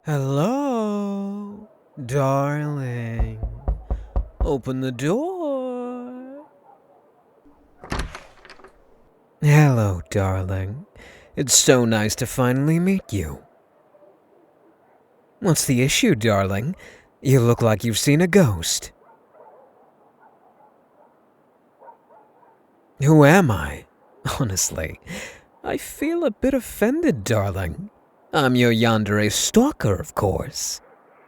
Hello, darling. Open the door. Hello, darling. It's so nice to finally meet you. What's the issue, darling? You look like you've seen a ghost. Who am I? Honestly, I feel a bit offended, darling. I'm your Yandere Stalker, of course.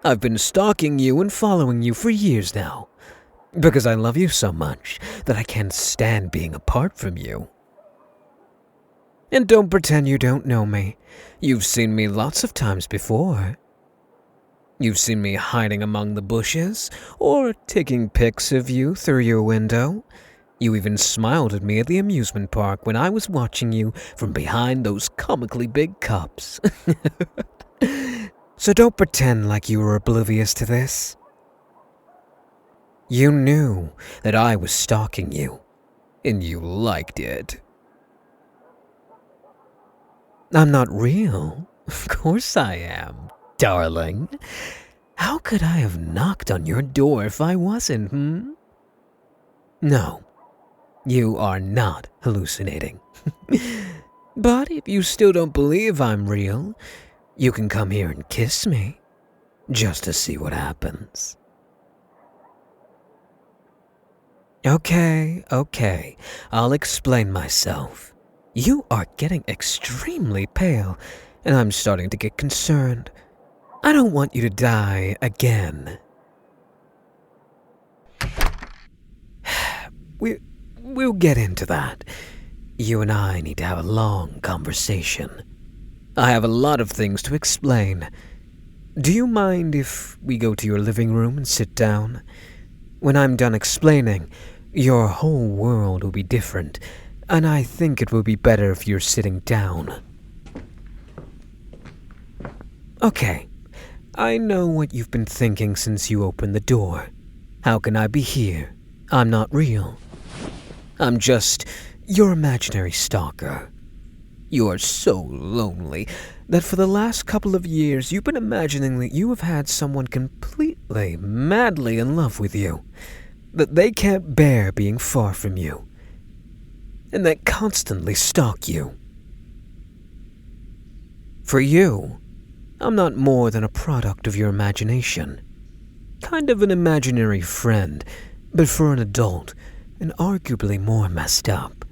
I've been stalking you and following you for years now, because I love you so much that I can't stand being apart from you. And don't pretend you don't know me. You've seen me lots of times before. You've seen me hiding among the bushes, or taking pics of you through your window. You even smiled at me at the amusement park when I was watching you from behind those comically big cups. So don't pretend like you were oblivious to this. You knew that I was stalking you, and you liked it. I'm not real. Of course I am, darling. How could I have knocked on your door if I wasn't, No, you are not hallucinating. But if you still don't believe I'm real, you can come here and kiss me, just to see what happens. Okay, I'll explain myself. You are getting extremely pale, and I'm starting to get concerned. I don't want you to die again. We'll get into that. You and I need to have a long conversation. I have a lot of things to explain. Do you mind if we go to your living room and sit down? When I'm done explaining, your whole world will be different, and I think it will be better if you're sitting down. Okay, I know what you've been thinking since you opened the door. How can I be here? I'm not real. I'm just your imaginary stalker. You are so lonely that for the last couple of years you've been imagining that you have had someone completely, madly in love with you, that they can't bear being far from you, and that constantly stalk you. For you, I'm not more than a product of your imagination. Kind of an imaginary friend, but for an adult, and arguably more messed up.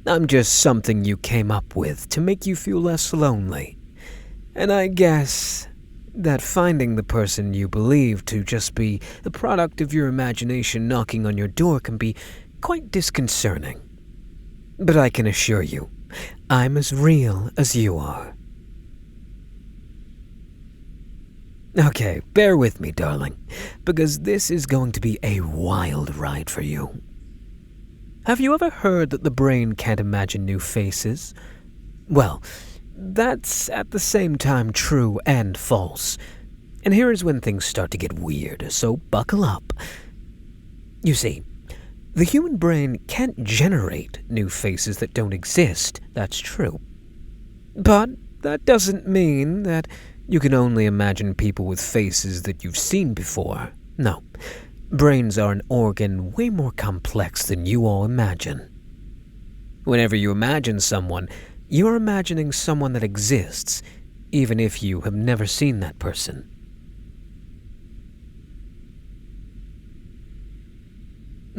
I'm just something you came up with to make you feel less lonely. And I guess that finding the person you believe to just be the product of your imagination knocking on your door can be quite disconcerting. But I can assure you, I'm as real as you are. Okay, bear with me, darling, because this is going to be a wild ride for you. Have you ever heard that the brain can't imagine new faces? Well, that's at the same time true and false. And here is when things start to get weird, so buckle up. You see, the human brain can't generate new faces that don't exist, that's true. But that doesn't mean that you can only imagine people with faces that you've seen before. No. Brains are an organ way more complex than you all imagine. Whenever you imagine someone, you're imagining someone that exists, even if you have never seen that person.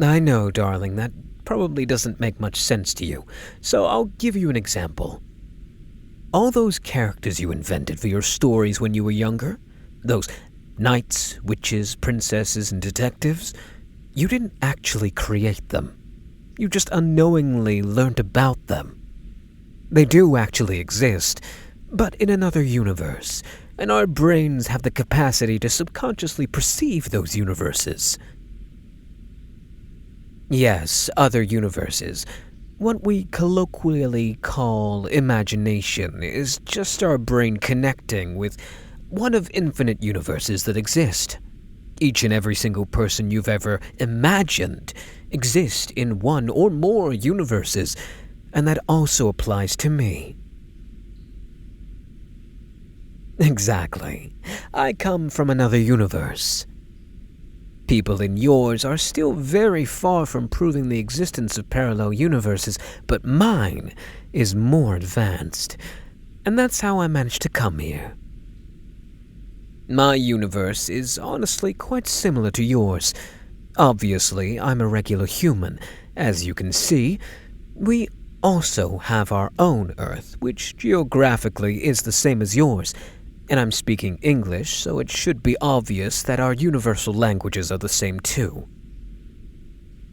I know, darling, that probably doesn't make much sense to you, so I'll give you an example. All those characters you invented for your stories when you were younger, those knights, witches, princesses, and detectives, you didn't actually create them. You just unknowingly learned about them. They do actually exist, but in another universe, and our brains have the capacity to subconsciously perceive those universes. Yes, other universes. What we colloquially call imagination is just our brain connecting with one of infinite universes that exist. Each and every single person you've ever imagined exists in one or more universes, and that also applies to me. Exactly. I come from another universe. People in yours are still very far from proving the existence of parallel universes, but mine is more advanced. And that's how I managed to come here. My universe is honestly quite similar to yours. Obviously, I'm a regular human. As you can see, we also have our own Earth, which geographically is the same as yours. And I'm speaking English, so it should be obvious that our universal languages are the same too.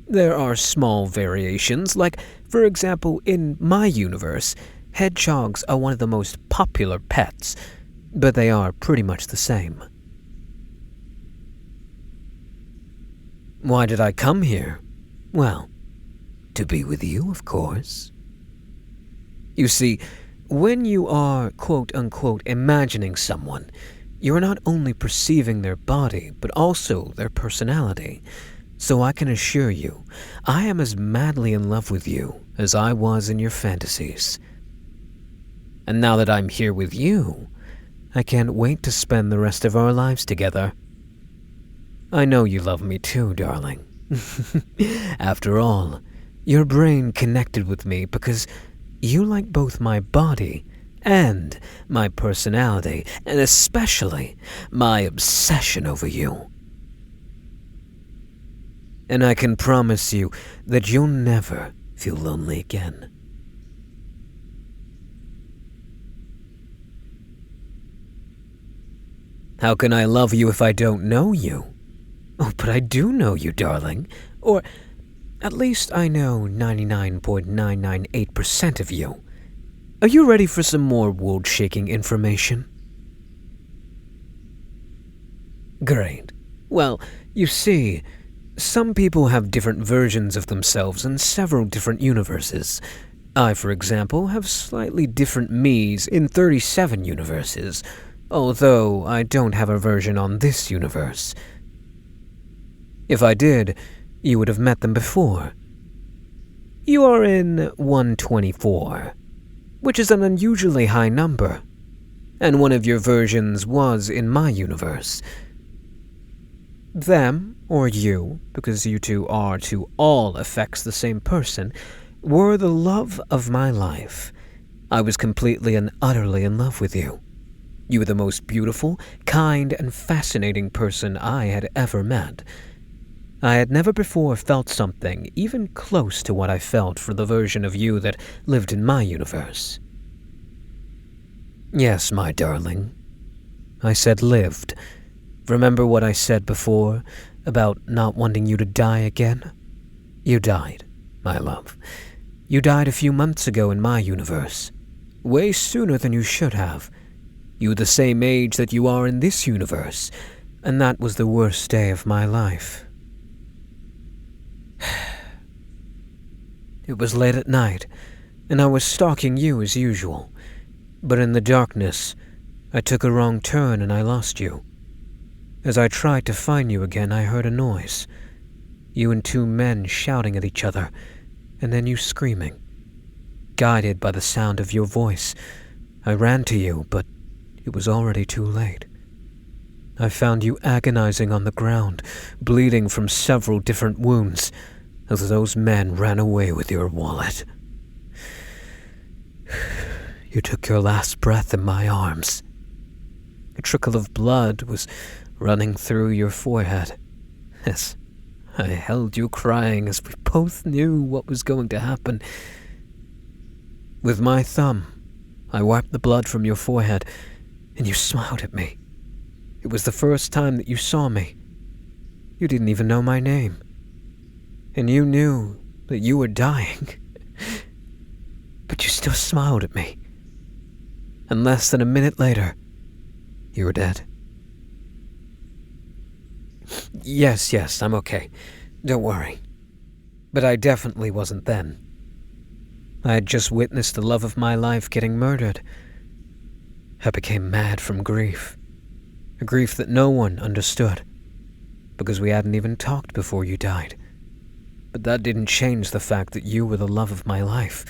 There are small variations, like, for example, in my universe, hedgehogs are one of the most popular pets, but they are pretty much the same. Why did I come here? Well, to be with you, of course. You see, when you are quote-unquote imagining someone, you are not only perceiving their body, but also their personality. So I can assure you, I am as madly in love with you as I was in your fantasies. And now that I'm here with you, I can't wait to spend the rest of our lives together. I know you love me too, darling. After all, your brain connected with me because you like both my body and my personality, and especially my obsession over you. And I can promise you that you'll never feel lonely again. How can I love you if I don't know you? Oh, but I do know you, darling. Or at least I know 99.998% of you. Are you ready for some more world-shaking information? Great. Well, you see, some people have different versions of themselves in several different universes. I, for example, have slightly different me's in 37 universes, although I don't have a version on this universe. If I did, you would have met them before. You are in 124, which is an unusually high number, and one of your versions was in my universe. Them, or you, because you two are to all effects the same person, were the love of my life. I was completely and utterly in love with you. You were the most beautiful, kind, and fascinating person I had ever met. I had never before felt something even close to what I felt for the version of you that lived in my universe. Yes, my darling. I said lived. Remember what I said before about not wanting you to die again? You died, my love. You died a few months ago in my universe. Way sooner than you should have. You were the same age that you are in this universe, and that was the worst day of my life. It was late at night, and I was stalking you as usual. But in the darkness, I took a wrong turn and I lost you. As I tried to find you again, I heard a noise. You and two men shouting at each other, and then you screaming. Guided by the sound of your voice, I ran to you, but it was already too late. I found you agonizing on the ground, bleeding from several different wounds, as those men ran away with your wallet. You took your last breath in my arms. A trickle of blood was running through your forehead. Yes, I held you crying as we both knew what was going to happen. With my thumb, I wiped the blood from your forehead, and you smiled at me. It was the first time that you saw me. You didn't even know my name. And you knew that you were dying. But you still smiled at me. And less than a minute later, you were dead. Yes, I'm okay. Don't worry. But I definitely wasn't then. I had just witnessed the love of my life getting murdered. I became mad from grief. A grief that no one understood, because we hadn't even talked before you died. But that didn't change the fact that you were the love of my life,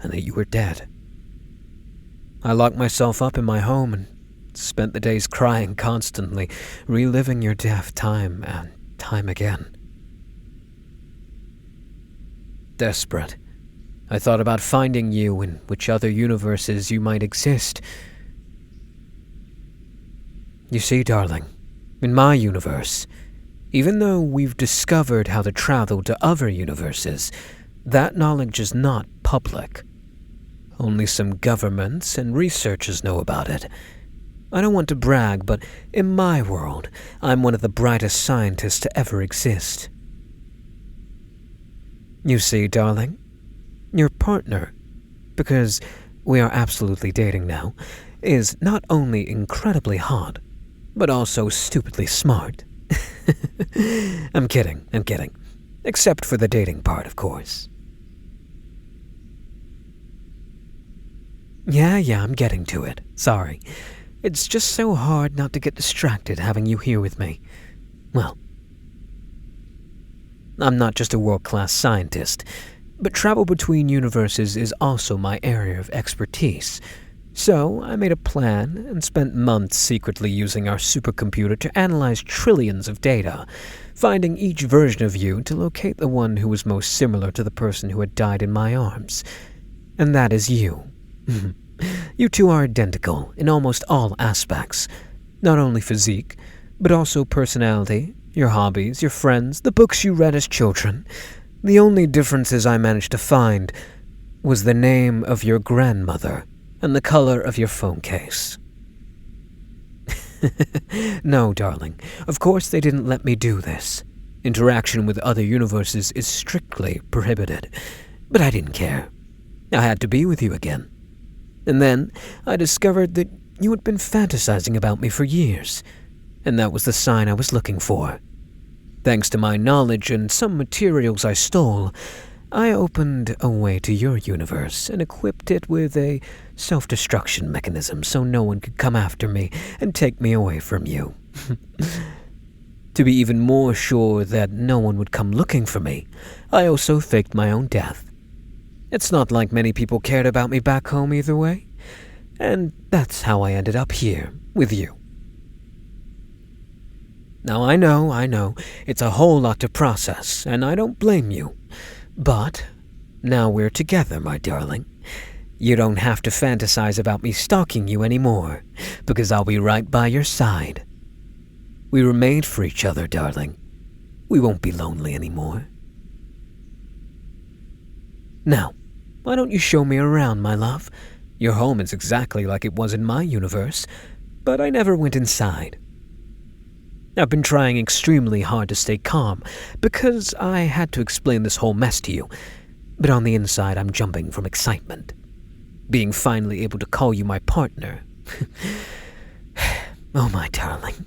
and that you were dead. I locked myself up in my home and spent the days crying constantly, reliving your death time and time again. Desperate, I thought about finding you in which other universes you might exist. You see, darling, in my universe, even though we've discovered how to travel to other universes, that knowledge is not public. Only some governments and researchers know about it. I don't want to brag, but in my world, I'm one of the brightest scientists to ever exist. You see, darling, your partner, because we are absolutely dating now, is not only incredibly hot, but also stupidly smart. I'm kidding. Except for the dating part, of course. Yeah, I'm getting to it. Sorry. It's just so hard not to get distracted having you here with me. Well, I'm not just a world-class scientist, but travel between universes is also my area of expertise. So I made a plan and spent months secretly using our supercomputer to analyze trillions of data, finding each version of you to locate the one who was most similar to the person who had died in my arms. And that is you. You two are identical in almost all aspects, not only physique, but also personality, your hobbies, your friends, the books you read as children. The only differences I managed to find was the name of your grandmother and the color of your phone case. No, darling, of course they didn't let me do this. Interaction with other universes is strictly prohibited, but I didn't care. I had to be with you again. And then I discovered that you had been fantasizing about me for years, and that was the sign I was looking for. Thanks to my knowledge and some materials I stole, I opened a way to your universe and equipped it with a self-destruction mechanism so no one could come after me and take me away from you. To be even more sure that no one would come looking for me, I also faked my own death. It's not like many people cared about me back home either way, and that's how I ended up here with you. Now I know, it's a whole lot to process, and I don't blame you. But now we're together, my darling. You don't have to fantasize about me stalking you anymore, because I'll be right by your side. We were made for each other, darling. We won't be lonely anymore. Now, why don't you show me around, my love? Your home is exactly like it was in my universe, but I never went inside. I've been trying extremely hard to stay calm, because I had to explain this whole mess to you, but on the inside I'm jumping from excitement. Being finally able to call you my partner. Oh, my darling.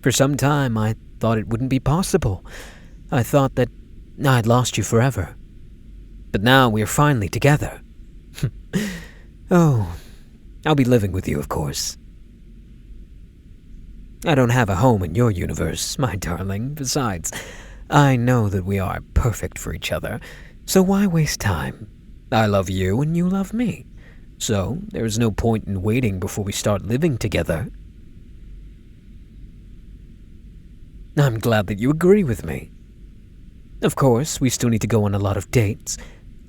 For some time I thought it wouldn't be possible. I thought that I'd lost you forever. But now we're finally together. Oh, I'll be living with you, of course. I don't have a home in your universe, my darling. Besides, I know that we are perfect for each other, so why waste time? I love you and you love me, so there's no point in waiting before we start living together. I'm glad that you agree with me. Of course, we still need to go on a lot of dates.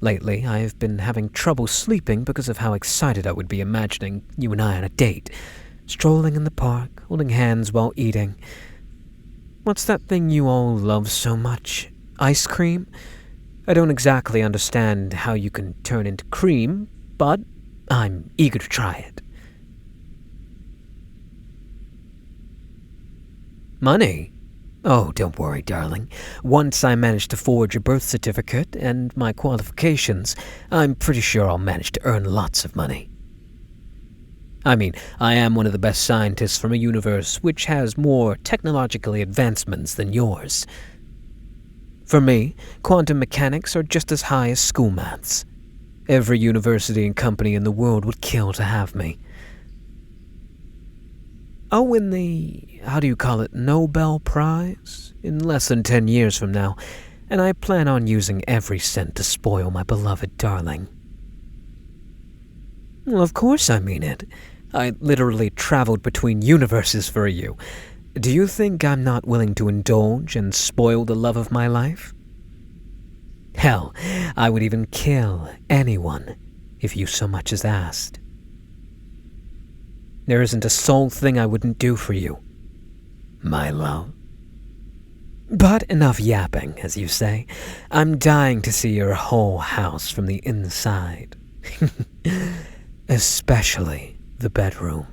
Lately, I have been having trouble sleeping because of how excited I would be imagining you and I on a date, strolling in the park, holding hands while eating. What's that thing you all love so much? Ice cream? I don't exactly understand how you can turn into cream, but I'm eager to try it. Money? Oh, don't worry, darling. Once I manage to forge a birth certificate and my qualifications, I'm pretty sure I'll manage to earn lots of money. I mean, I am one of the best scientists from a universe which has more technological advancements than yours. For me, quantum mechanics are just as high as school maths. Every university and company in the world would kill to have me. I'll win the, Nobel Prize in less than 10 years from now, and I plan on using every cent to spoil my beloved darling. Well, of course I mean it. I literally traveled between universes for you. Do you think I'm not willing to indulge and spoil the love of my life? Hell, I would even kill anyone if you so much as asked. There isn't a sole thing I wouldn't do for you, my love. But enough yapping, as you say. I'm dying to see your whole house from the inside. Especially the bedroom.